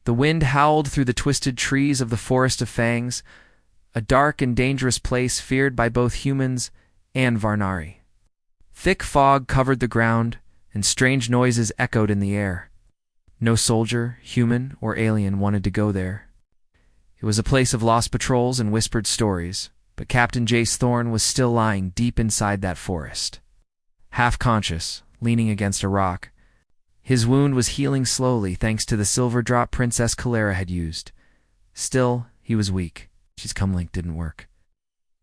The wind howled through the twisted trees of the Forest of Fangs, a dark and dangerous place feared by both humans and Varnari. Thick fog covered the ground, and strange noises echoed in the air. No soldier, human, or alien wanted to go there. It was a place of lost patrols and whispered stories, but Captain Jace Thorne was still lying deep inside that forest. Half-conscious, leaning against a rock, his wound was healing slowly thanks to the silver drop Princess Kalera had used. Still, he was weak. His comlink didn't work,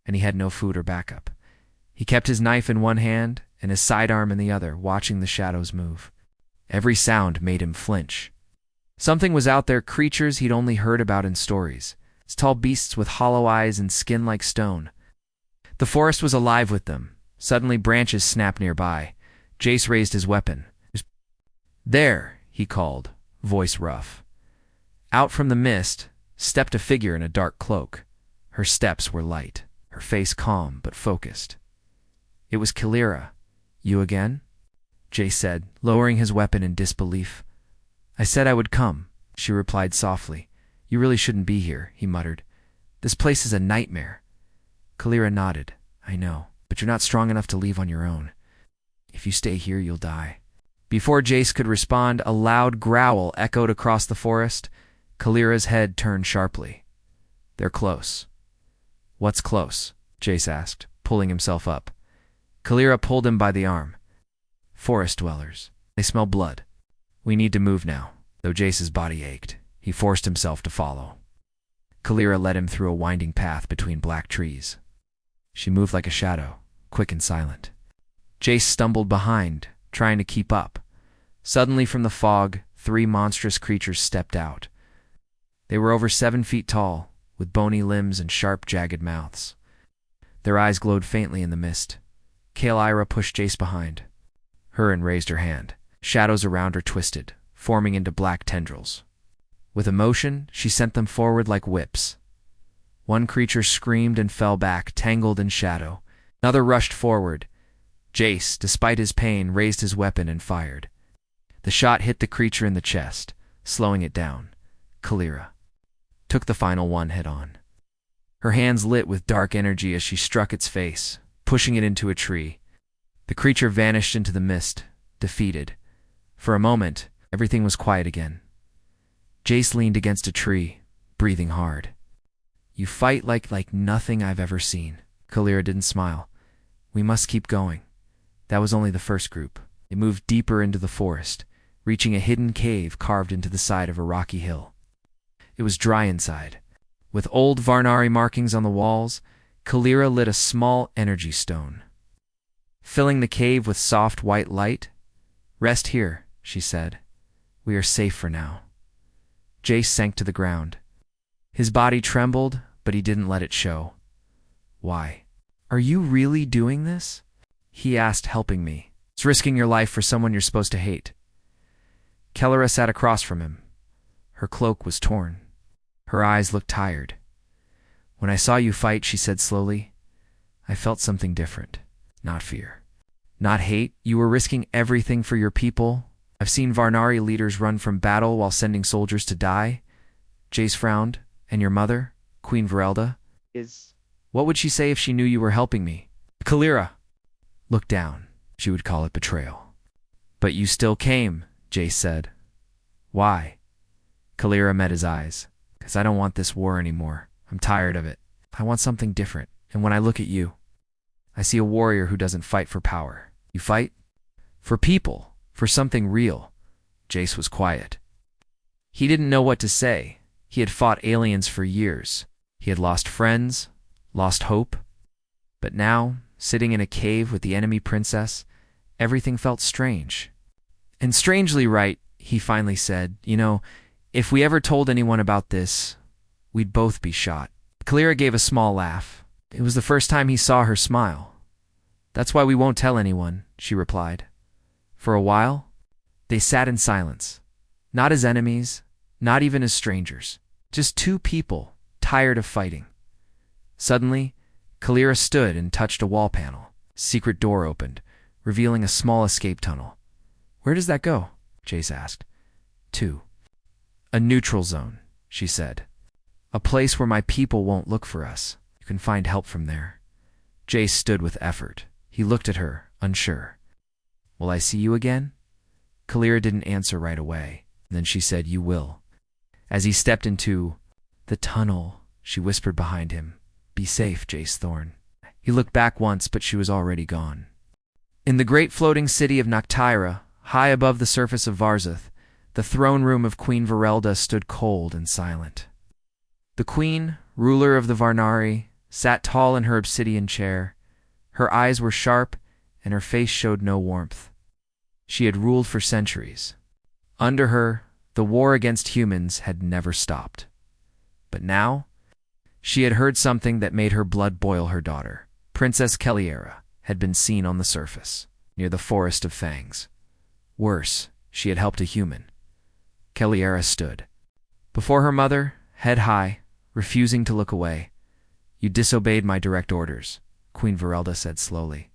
and he had no food or backup. He kept his knife in one hand and his sidearm in the other, watching the shadows move. Every sound made him flinch. Something was out there, creatures he'd only heard about in stories. Tall beasts with hollow eyes and skin like stone. The forest was alive with them. Suddenly branches snapped nearby. Jace raised his weapon. "There," he called, voice rough. Out from the mist stepped a figure in a dark cloak. Her steps were light, her face calm but focused. It was Kalera. "You again?" Jace said, lowering his weapon in disbelief. "I said I would come," she replied softly. "You really shouldn't be here," he muttered. "This place is a nightmare." Kalera nodded. "I know, but you're not strong enough to leave on your own. If you stay here, you'll die." Before Jace could respond, a loud growl echoed across the forest. Kalera's head turned sharply. "They're close." "What's close?" Jace asked, pulling himself up. Kalera pulled him by the arm. "Forest dwellers. They smell blood. We need to move now." Though Jace's body ached, he forced himself to follow. Kalera led him through a winding path between black trees. She moved like a shadow, quick and silent. Jace stumbled behind, trying to keep up. Suddenly from the fog, 3 monstrous creatures stepped out. They were over 7 feet tall, with bony limbs and sharp, jagged mouths. Their eyes glowed faintly in the mist. Kaleira pushed Jace behind her and raised her hand. Shadows around her twisted, forming into black tendrils. With emotion, she sent them forward like whips. One creature screamed and fell back, tangled in shadow. Another rushed forward. Jace, despite his pain, raised his weapon and fired. The shot hit the creature in the chest, slowing it down. Kalera took the final one head-on. Her hands lit with dark energy as she struck its face, pushing it into a tree. The creature vanished into the mist, defeated. For a moment, everything was quiet again. Jace leaned against a tree, breathing hard. "You fight like nothing I've ever seen." Kalera didn't smile. "We must keep going." That was only the first group. They moved deeper into the forest, reaching a hidden cave carved into the side of a rocky hill. It was dry inside. With old Varnari markings on the walls, Kalera lit a small energy stone, filling the cave with soft white light. "Rest here," she said. "We are safe for now." Jace sank to the ground. His body trembled, but he didn't let it show. "Why? Are you really doing this?" he asked, helping me. "It's risking your life for someone you're supposed to hate." Kalera sat across from him. Her cloak was torn. Her eyes looked tired. "When I saw you fight," she said slowly, "I felt something different. Not fear. Not hate. You were risking everything for your people. I've seen Varnari leaders run from battle while sending soldiers to die." Jace frowned. "And your mother, Queen Verelda? What would she say if she knew you were helping me?" "Kalera, look down." She would call it betrayal. "But you still came," Jace said. "Why?" Kalera met his eyes. "'Cause I don't want this war anymore. I'm tired of it. I want something different. And when I look at you, I see a warrior who doesn't fight for power. You fight? For people. For something real." Jace was quiet. He didn't know what to say. He had fought aliens for years. He had lost friends, lost hope. But now, sitting in a cave with the enemy princess, everything felt strange. "And strangely right," he finally said. "You know, if we ever told anyone about this, we'd both be shot." Kalera gave a small laugh. It was the first time he saw her smile. "That's why we won't tell anyone," she replied. For a while, they sat in silence. Not as enemies, not even as strangers. Just 2 people, tired of fighting. Suddenly, Kalera stood and touched a wall panel. A secret door opened, revealing a small escape tunnel. "Where does that go?" Jace asked. "To A neutral zone, she said. A place where my people won't look for us. You can find help from there. Jace stood with effort. He looked at her, unsure. Will I see you again? Kalira didn't answer right away. Then she said, You will. As he stepped into the tunnel, she whispered behind him, Be safe, Jace Thorn. He looked back once, but she was already gone. In the great floating city of Noctira, high above the surface of Varzoth, the throne room of Queen Verelda stood cold and silent. The queen, ruler of the Varnari, sat tall in her obsidian chair. Her eyes were sharp, and her face showed no warmth. She had ruled for centuries. Under her, the war against humans had never stopped. But now, she had heard something that made her blood boil. Her daughter, Princess Keliera, had been seen on the surface, near the Forest of Fangs. Worse, she had helped a human. Keliera stood before her mother, head high, refusing to look away. You disobeyed my direct orders, Queen Verelda said slowly.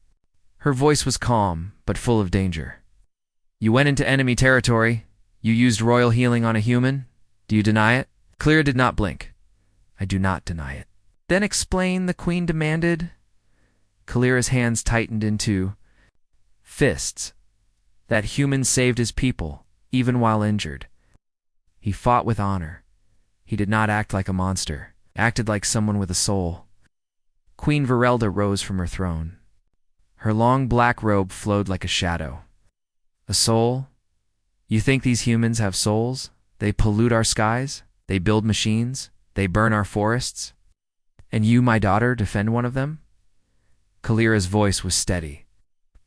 Her voice was calm, but full of danger. You went into enemy territory. You used royal healing on a human. Do you deny it? Clear did not blink. I do not deny it. Then explain, the queen demanded. Kalira's hands tightened into fists. That human saved his people, even while injured. He fought with honor. He did not act like a monster, acted like someone with a soul. Queen Verelda rose from her throne. Her long black robe flowed like a shadow. A soul? You think these humans have souls? They pollute our skies? They build machines? They burn our forests? And you, my daughter, defend one of them? Kalira's voice was steady.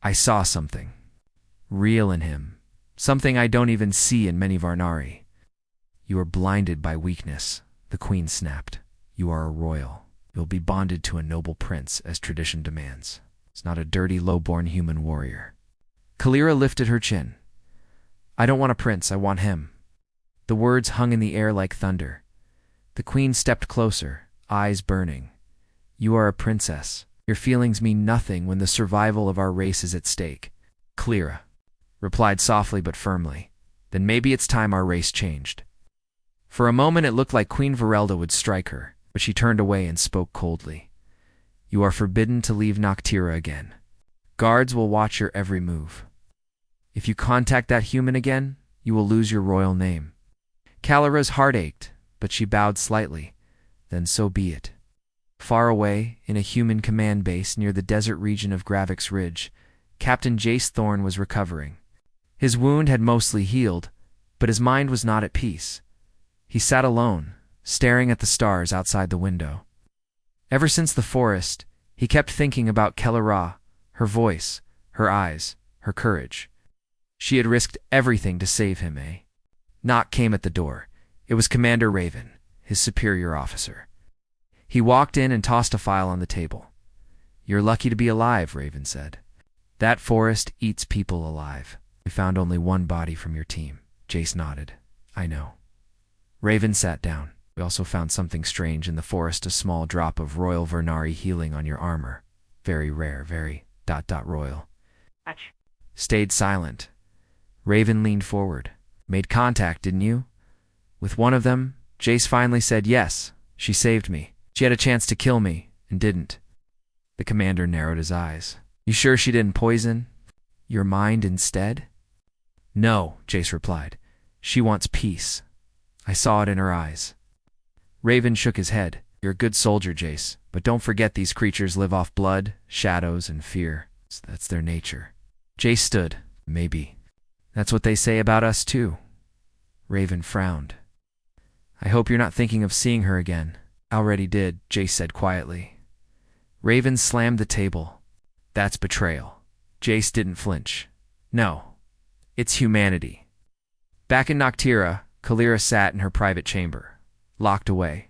I saw something. Real in him. Something I don't even see in many Varnari. You are blinded by weakness, the queen snapped. You are a royal. You'll be bonded to a noble prince, as tradition demands. It's not a dirty, low-born human warrior. Kalira lifted her chin. I don't want a prince, I want him. The words hung in the air like thunder. The queen stepped closer, eyes burning. You are a princess. Your feelings mean nothing when the survival of our race is at stake. Kalira replied softly but firmly. Then maybe it's time our race changed. For a moment it looked like Queen Verelda would strike her, but she turned away and spoke coldly. You are forbidden to leave Noctira again. Guards will watch your every move. If you contact that human again, you will lose your royal name. Kalira's heart ached, but she bowed slightly. Then so be it. Far away, in a human command base near the desert region of Gravix Ridge, Captain Jace Thorn was recovering. His wound had mostly healed, but his mind was not at peace. He sat alone, staring at the stars outside the window. Ever since the forest, he kept thinking about Kelira, her voice, her eyes, her courage. She had risked everything to save him, eh? Knock came at the door. It was Commander Raven, his superior officer. He walked in and tossed a file on the table. You're lucky to be alive, Raven said. That forest eats people alive. We found only one body from your team. Jace nodded. I know. Raven sat down. We also found something strange in the forest, a small drop of royal Varnari healing on your armor. Very rare, very ... royal. Stayed silent. Raven leaned forward. Made contact, didn't you? With one of them, Jace finally said yes. She saved me. She had a chance to kill me, and didn't. The commander narrowed his eyes. You sure she didn't poison your mind instead? No, Jace replied. She wants peace. I saw it in her eyes. Raven shook his head. You're a good soldier, Jace, but don't forget these creatures live off blood, shadows, and fear. That's their nature. Jace stood. Maybe. That's what they say about us, too. Raven frowned. I hope you're not thinking of seeing her again. Already did, Jace said quietly. Raven slammed the table. That's betrayal. Jace didn't flinch. No. It's humanity. Back in Noctira, Kalira sat in her private chamber, locked away.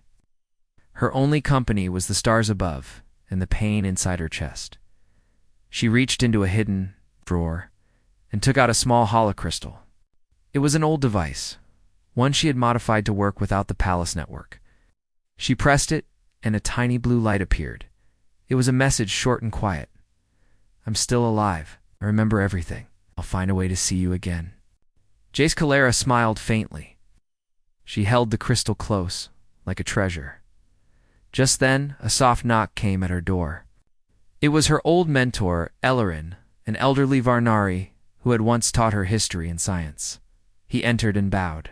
Her only company was the stars above and the pain inside her chest. She reached into a hidden drawer and took out a small holocrystal. It was an old device, one she had modified to work without the palace network. She pressed it, and a tiny blue light appeared. It was a message short and quiet. I'm still alive. I remember everything. I'll find a way to see you again. Jace Kalira smiled faintly. She held the crystal close, like a treasure. Just then, a soft knock came at her door. It was her old mentor, Ellerin, an elderly Varnari who had once taught her history and science. He entered and bowed.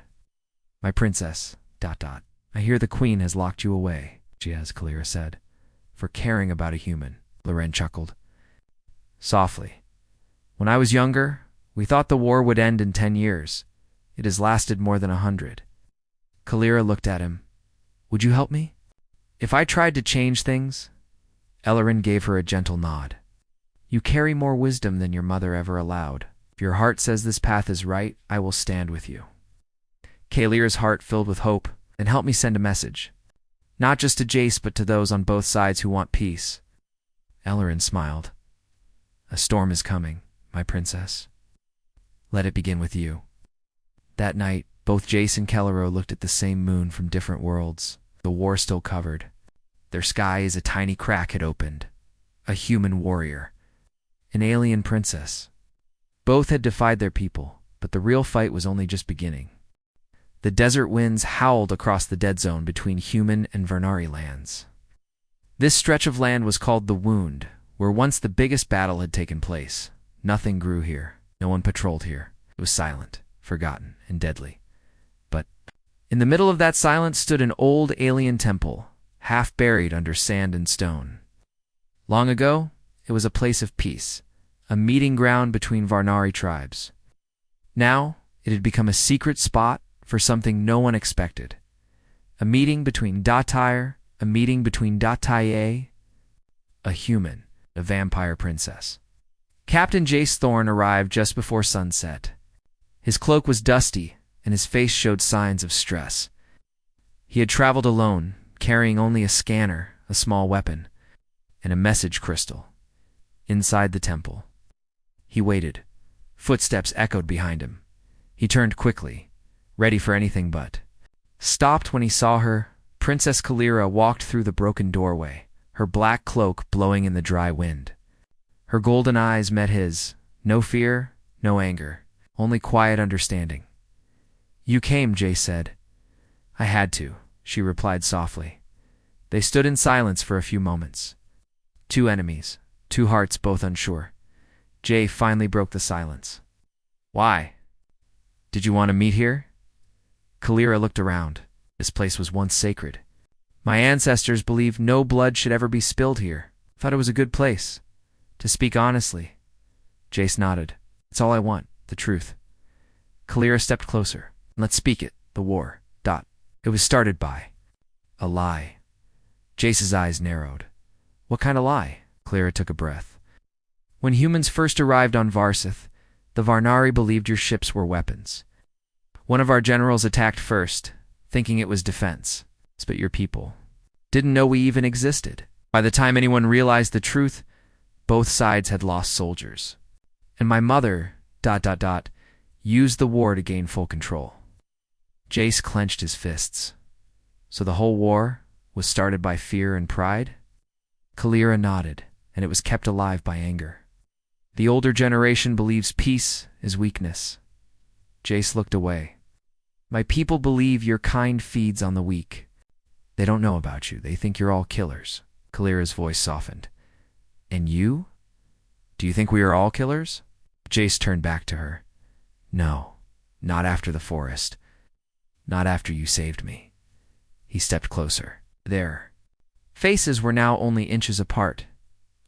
"My princess, ... I hear the queen has locked you away," Kalira said. "For caring about a human," Loren chuckled. Softly. "When I was younger, we thought the war would end in 10 years. It has lasted more than 100. Kalira looked at him. "Would you help me? If I tried to change things?" Ellerin gave her a gentle nod. "You carry more wisdom than your mother ever allowed. If your heart says this path is right, I will stand with you." Kalira's heart filled with hope. "Then help me send a message. Not just to Jace, but to those on both sides who want peace." Ellerin smiled. "A storm is coming, my princess. Let it begin with you." That night, both Jace and Kellerow looked at the same moon from different worlds. The war still covered. Their skies a tiny crack had opened. A human warrior. An alien princess. Both had defied their people, but the real fight was only just beginning. The desert winds howled across the dead zone between human and Varnari lands. This stretch of land was called the Wound, where once the biggest battle had taken place. Nothing grew here. No one patrolled here. It was silent, forgotten, and deadly. But in the middle of that silence stood an old alien temple, half buried under sand and stone. Long ago, it was a place of peace, a meeting ground between Varnari tribes. Now, it had become a secret spot for something no one expected. A meeting between Datyre, a meeting between Dataye, a human, a vampire princess. Captain Jace Thorne arrived just before sunset. His cloak was dusty, and his face showed signs of stress. He had traveled alone, carrying only a scanner, a small weapon, and a message crystal. Inside the temple. He waited. Footsteps echoed behind him. He turned quickly, ready for anything but. Stopped when he saw her. Princess Kalira walked through the broken doorway, her black cloak blowing in the dry wind. Her golden eyes met his. No fear, no anger, only quiet understanding. "You came," Jace said. "I had to," she replied softly. They stood in silence for a few moments. Two enemies, two hearts both unsure. Jay finally broke the silence. "Why? Did you want to meet here?" Kalira looked around. This place was once sacred. "My ancestors believed no blood should ever be spilled here. Thought it was a good place. To speak honestly." Jace nodded. "It's all I want, the truth." Kalira stepped closer. "Let's speak it. The war. ... It was started by a lie." Jace's eyes narrowed. "What kind of lie?" Kalira took a breath. "When humans first arrived on Varsith, the Varnari believed your ships were weapons. One of our generals attacked first, thinking it was defense. But your people didn't know we even existed. By the time anyone realized the truth, both sides had lost soldiers. And my mother, ... used the war to gain full control." Jace clenched his fists. "So the whole war was started by fear and pride?" Kalira nodded, and it was kept alive by anger. "The older generation believes peace is weakness." Jace looked away. "My people believe your kind feeds on the weak. They don't know about you. They think you're all killers." Kalira's voice softened. "And you? Do you think we are all killers?" Jace turned back to her. "No, not after the forest. Not after you saved me." He stepped closer. "Their faces were now only inches apart.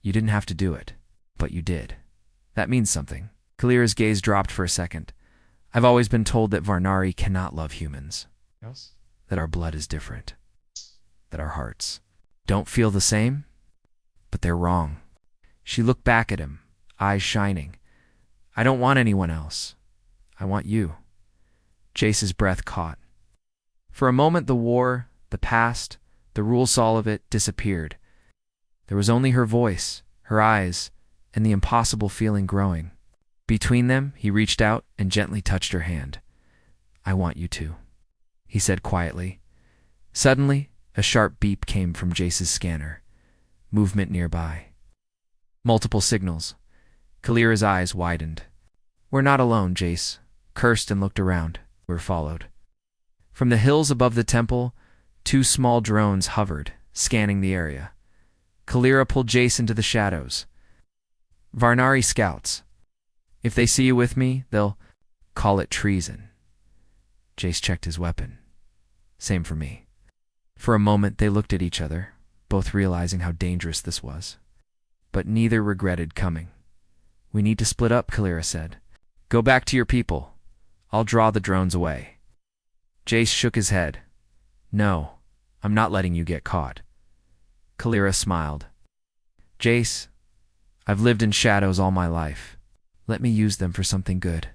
You didn't have to do it, but you did. That means something." Kalira's gaze dropped for a second. "I've always been told that Varnari cannot love humans. Yes. That our blood is different. That our hearts don't feel the same. But they're wrong." She looked back at him, eyes shining. "I don't want anyone else. I want you." Jace's breath caught. For a moment the war, the past, the rules all of it disappeared. There was only her voice, her eyes, and the impossible feeling growing. Between them, he reached out and gently touched her hand. "I want you to," he said quietly. Suddenly, a sharp beep came from Jace's scanner. Movement nearby. Multiple signals. Kalira's eyes widened. "We're not alone," Jace cursed and looked around. "We're followed." From the hills above the temple, two small drones hovered, scanning the area. Kalira pulled Jace into the shadows. Varnari scouts. If they see you with me, they'll call it treason. Jace checked his weapon. Same for me. For a moment they looked at each other, both realizing how dangerous this was. But neither regretted coming. We need to split up, Kalira said. Go back to your people. I'll draw the drones away. Jace shook his head. No, I'm not letting you get caught. Kalira smiled. Jace, I've lived in shadows all my life. Let me use them for something good.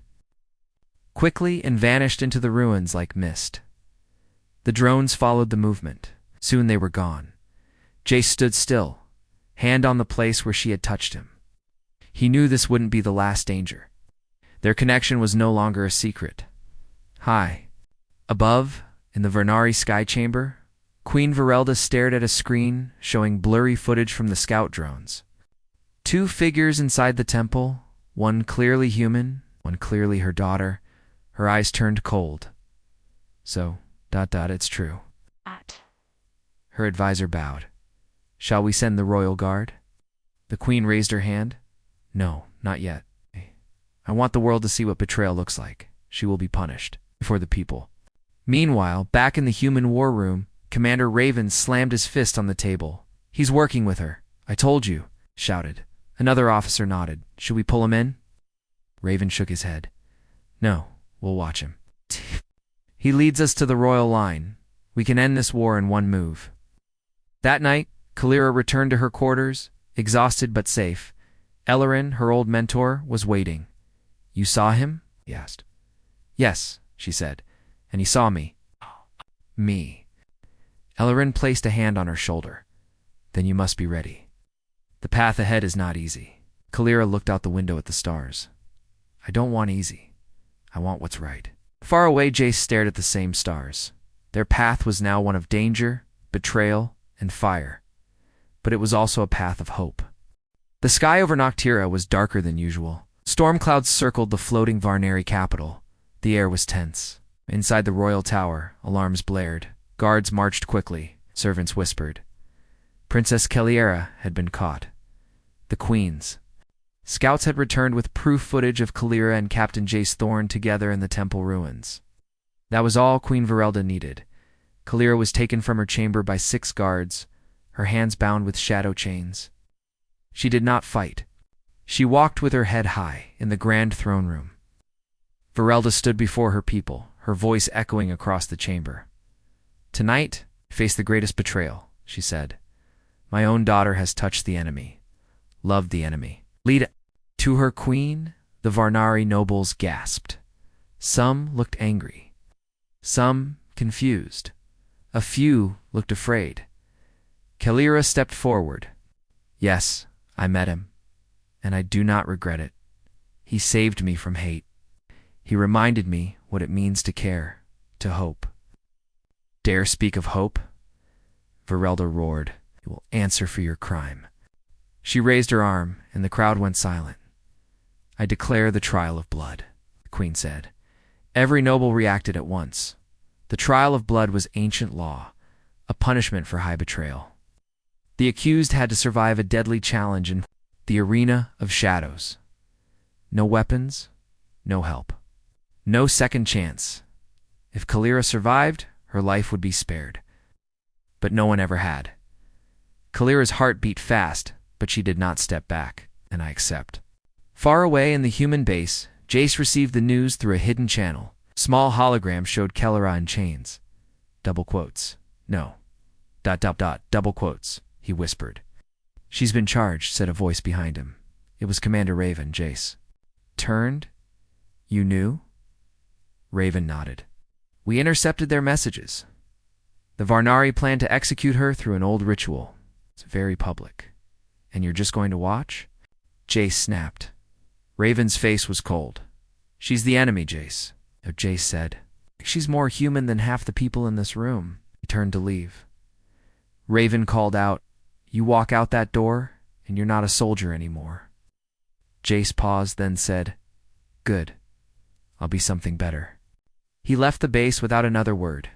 Quickly and vanished into the ruins like mist. The drones followed the movement. Soon they were gone. Jace stood still, hand on the place where she had touched him. He knew this wouldn't be the last danger. Their connection was no longer a secret. High, above, in the Varnari sky chamber, Queen Verelda stared at a screen showing blurry footage from the scout drones. Two figures inside the temple, one clearly human, one clearly her daughter. Her eyes turned cold. So, it's true. Her advisor bowed. Shall we send the royal guard? The queen raised her hand. No, not yet. I want the world to see what betrayal looks like. She will be punished before the people. Meanwhile, back in the human war room, Commander Raven slammed his fist on the table. He's working with her. I told you, shouted. Another officer nodded. Should we pull him in? Raven shook his head. No, we'll watch him. He leads us to the royal line. We can end this war in one move. That night, Kalira returned to her quarters, exhausted but safe. Ellerin, her old mentor, was waiting. You saw him? He asked. Yes, she said, and he saw me. Me. Ellerin placed a hand on her shoulder. Then you must be ready. The path ahead is not easy. Kalira looked out the window at the stars. I don't want easy. I want what's right. Far away, Jace stared at the same stars. Their path was now one of danger, betrayal, and fire. But it was also a path of hope. The sky over Noctira was darker than usual. Storm clouds circled the floating Varnari capital. The air was tense. Inside the royal tower, alarms blared. Guards marched quickly. Servants whispered. Princess Kaliera had been caught. The queens. Scouts had returned with proof footage of Kalira and Captain Jace Thorne together in the temple ruins. That was all Queen Verelda needed. Kalira was taken from her chamber by 6 guards, her hands bound with shadow chains. She did not fight. She walked with her head high in the grand throne room. Verelda stood before her people, her voice echoing across the chamber. Tonight, I face the greatest betrayal, she said. My own daughter has touched the enemy, loved the enemy. Lead to her queen, the Varnari nobles gasped. Some looked angry. Some confused. A few looked afraid. Kalira stepped forward. Yes, I met him, and I do not regret it. He saved me from hate. He reminded me what it means to care, to hope. Dare speak of hope? Verelda roared. You will answer for your crime. She raised her arm, and the crowd went silent. I declare the trial of blood, the queen said. Every noble reacted at once. The trial of blood was ancient law, a punishment for high betrayal. The accused had to survive a deadly challenge in the arena of shadows. No weapons, no help. No second chance. If Kalira survived, her life would be spared. But no one ever had. Kalira's heart beat fast, but she did not step back, and I accept. Far away in the human base, Jace received the news through a hidden channel. Small hologram showed Kalira in chains. Double quotes. No. ... double quotes, he whispered. She's been charged, said a voice behind him. It was Commander Raven, Jace. Turned? You knew? Raven nodded. We intercepted their messages. The Varnari plan to execute her through an old ritual. It's very public. And you're just going to watch? Jace snapped. Raven's face was cold. She's the enemy, Jace. Jace said. She's more human than half the people in this room. He turned to leave. Raven called out, You walk out that door, and you're not a soldier anymore. Jace paused, then said, Good. I'll be something better. He left the base without another word.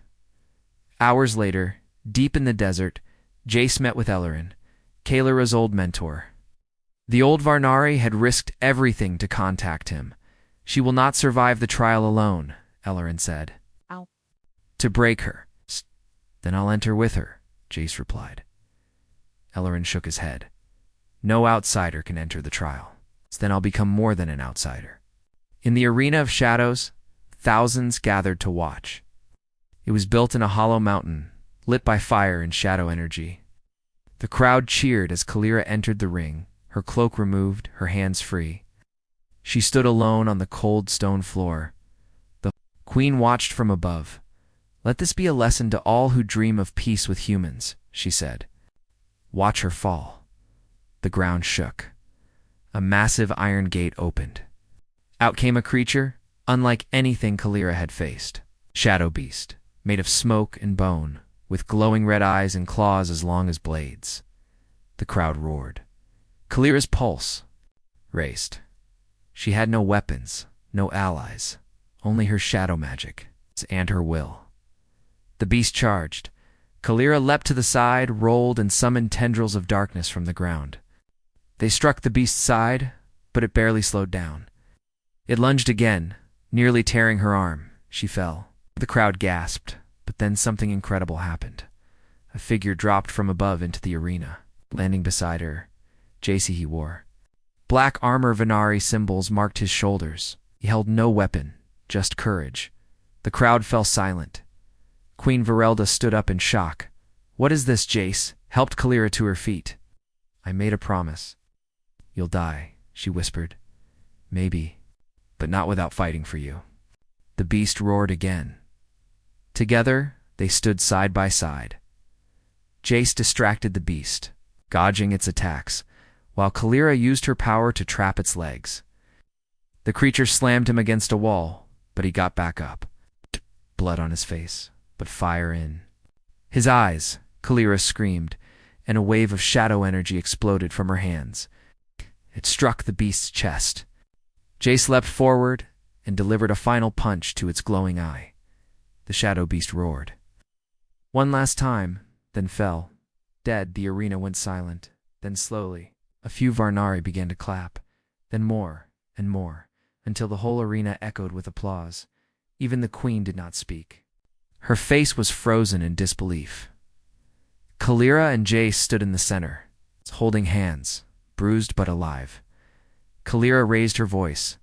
Hours later, deep in the desert, Jace met with Ellerin, Kalira's old mentor. The old Varnari had risked everything to contact him. She will not survive the trial alone, Ellerin said. Ow. To break her. Then I'll enter with her, Jace replied. Ellerin shook his head. No outsider can enter the trial. Then I'll become more than an outsider. In the arena of shadows, thousands gathered to watch. It was built in a hollow mountain, lit by fire and shadow energy. The crowd cheered as Kalira entered the ring, her cloak removed, her hands free. She stood alone on the cold stone floor. The queen watched from above. Let this be a lesson to all who dream of peace with humans, she said. Watch her fall. The ground shook. A massive iron gate opened. Out came a creature, unlike anything Kalira had faced. Shadow beast, made of smoke and bone, with glowing red eyes and claws as long as blades. The crowd roared. Kalira's pulse raced. She had no weapons, no allies, only her shadow magic and her will. The beast charged. Kalira leapt to the side, rolled, and summoned tendrils of darkness from the ground. They struck the beast's side, but it barely slowed down. It lunged again, nearly tearing her arm. She fell. The crowd gasped, but then something incredible happened. A figure dropped from above into the arena, landing beside her. Jace he wore. Black armor Vanari symbols marked his shoulders. He held no weapon, just courage. The crowd fell silent. Queen Verelda stood up in shock. What is this, Jace? Helped Kalira to her feet. I made a promise. You'll die, she whispered. Maybe, but not without fighting for you. The beast roared again. Together, they stood side by side. Jace distracted the beast, dodging its attacks, while Kalira used her power to trap its legs. The creature slammed him against a wall, but he got back up. Blood on his face, but fire in his eyes. Kalira screamed, and a wave of shadow energy exploded from her hands. It struck the beast's chest. Jace leapt forward and delivered a final punch to its glowing eye. The shadow beast roared. One last time, then fell. Dead, the arena went silent. Then slowly, a few Varnari began to clap, then more and more, until the whole arena echoed with applause. Even the queen did not speak. Her face was frozen in disbelief. Kalira and Jace stood in the center, holding hands, bruised but alive. Kalira raised her voice.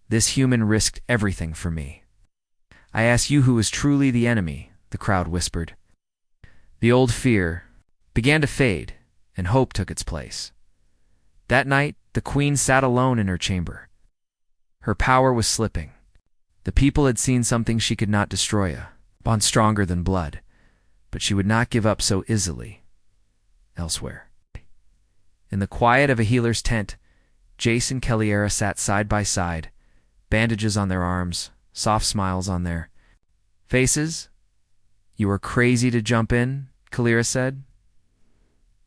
This human risked everything for me. I ask you who is truly the enemy, the crowd whispered. The old fear began to fade, and hope took its place. That night, the queen sat alone in her chamber. Her power was slipping. The people had seen something she could not destroy, a bond stronger than blood, but she would not give up so easily. Elsewhere, in the quiet of a healer's tent, Jace and Kalira sat side by side, bandages on their arms, soft smiles on their faces. You were crazy to jump in, Kalira said.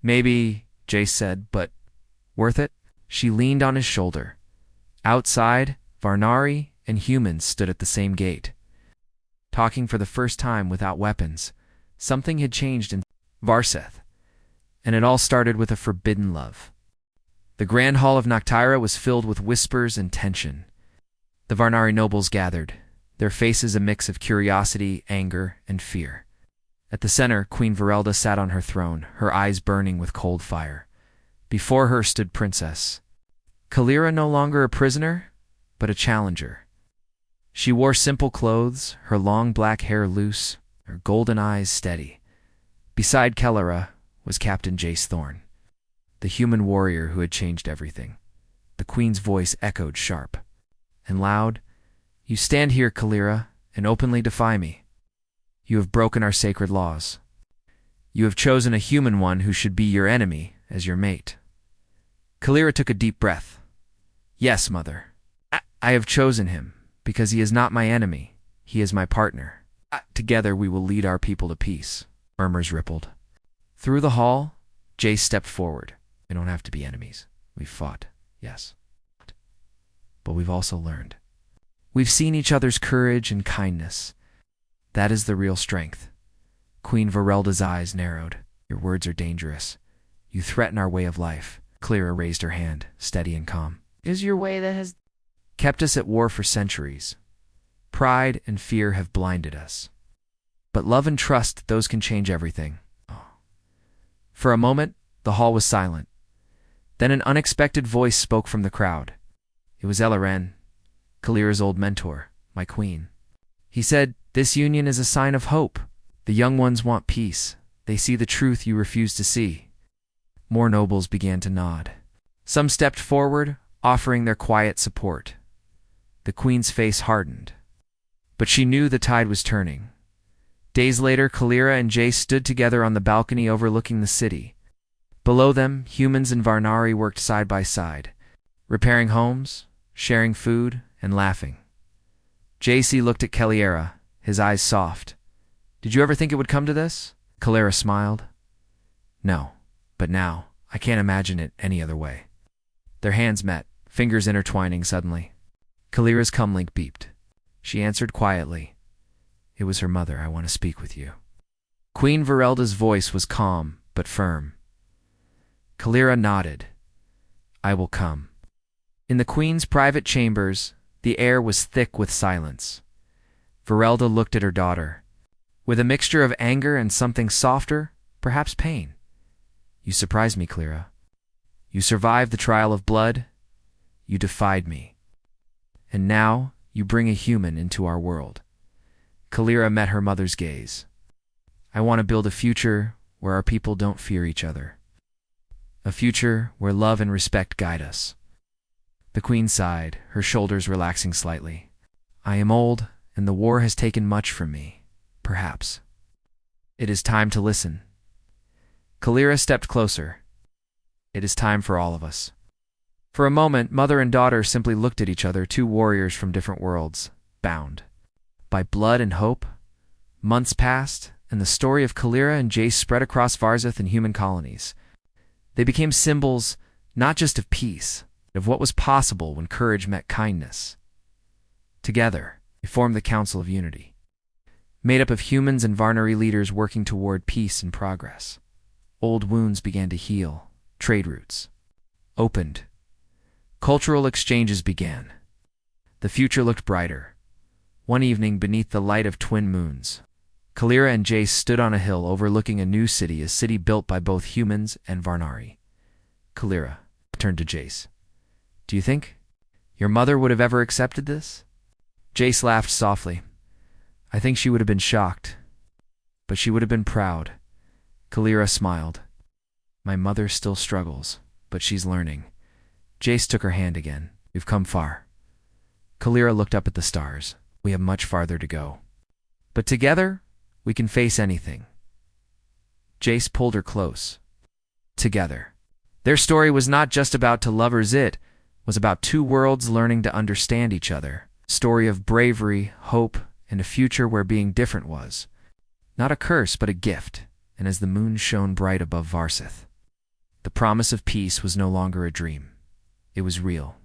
Maybe, Jace said, but worth it? She leaned on his shoulder. Outside, Varnari and humans stood at the same gate. Talking for the first time without weapons, something had changed in Varseth, and it all started with a forbidden love. The grand hall of Noctira was filled with whispers and tension. The Varnari nobles gathered, their faces a mix of curiosity, anger, and fear. At the center, Queen Verelda sat on her throne, her eyes burning with cold fire. Before her stood Princess Kalira, no longer a prisoner, but a challenger. She wore simple clothes, her long black hair loose, her golden eyes steady. Beside Kalira was Captain Jace Thorn, the human warrior who had changed everything. The queen's voice echoed sharp and loud. You stand here, Kalira, and openly defy me. You have broken our sacred laws. You have chosen a human one who should be your enemy as your mate. Kalira took a deep breath. Yes, mother. I have chosen him, because he is not my enemy. He is my partner. Together we will lead our people to peace. Murmurs rippled. Through the hall, Jace stepped forward. We don't have to be enemies. We've fought, yes. But we've also learned. We've seen each other's courage and kindness. That is the real strength. Queen Varelda's eyes narrowed. Your words are dangerous. You threaten our way of life. Clara raised her hand, steady and calm. Is your way that has Kept us at war for centuries. Pride and fear have blinded us. But love and trust, those can change everything. For a moment, the hall was silent. Then an unexpected voice spoke from the crowd. It was Elaren, Kalira's old mentor, my queen. He said, "This union is a sign of hope. The young ones want peace. They see the truth you refuse to see." More nobles began to nod. Some stepped forward, offering their quiet support. The queen's face hardened. But she knew the tide was turning. Days later, Kalira and Jace stood together on the balcony overlooking the city. Below them, humans and Varnari worked side by side, repairing homes, sharing food, and laughing. Jace looked at Kalira, his eyes soft. "Did you ever think it would come to this?" Kalira smiled. "No, but now, I can't imagine it any other way." Their hands met, fingers intertwining suddenly. Kalira's comlink beeped. She answered quietly. It was her mother. "I want to speak with you." Queen Varelda's voice was calm, but firm. Kalira nodded. "I will come." In the queen's private chambers, the air was thick with silence. Varelda looked at her daughter, with a mixture of anger and something softer, perhaps pain. "You surprised me, Kalira. You survived the trial of blood. You defied me. And now you bring a human into our world." Kalira met her mother's gaze. "I want to build a future where our people don't fear each other. A future where love and respect guide us." The queen sighed, her shoulders relaxing slightly. "I am old, and the war has taken much from me. Perhaps it is time to listen." Kalira stepped closer. "It is time for all of us." For a moment, mother and daughter simply looked at each other, two warriors from different worlds, bound by blood and hope. Months passed, and the story of Kalira and Jace spread across Varzeth and human colonies. They became symbols not just of peace, but of what was possible when courage met kindness. Together, they formed the Council of Unity, made up of humans and Varnari leaders working toward peace and progress. Old wounds began to heal, trade routes opened, cultural exchanges began. The future looked brighter. One evening, beneath the light of twin moons, Kalira and Jace stood on a hill overlooking a new city, a city built by both humans and Varnari. Kalira turned to Jace. "Do you think your mother would have ever accepted this?" Jace laughed softly. "I think she would have been shocked, but she would have been proud." Kalira smiled. "My mother still struggles, but she's learning." Jace took her hand again. "We've come far." Kalira looked up at the stars. "We have much farther to go. But together, we can face anything." Jace pulled her close. Together. Their story was not just about to lovers, it was about two worlds learning to understand each other. A story of bravery, hope, and a future where being different was not a curse, but a gift. And as the moon shone bright above Varzeth, the promise of peace was no longer a dream. It was real.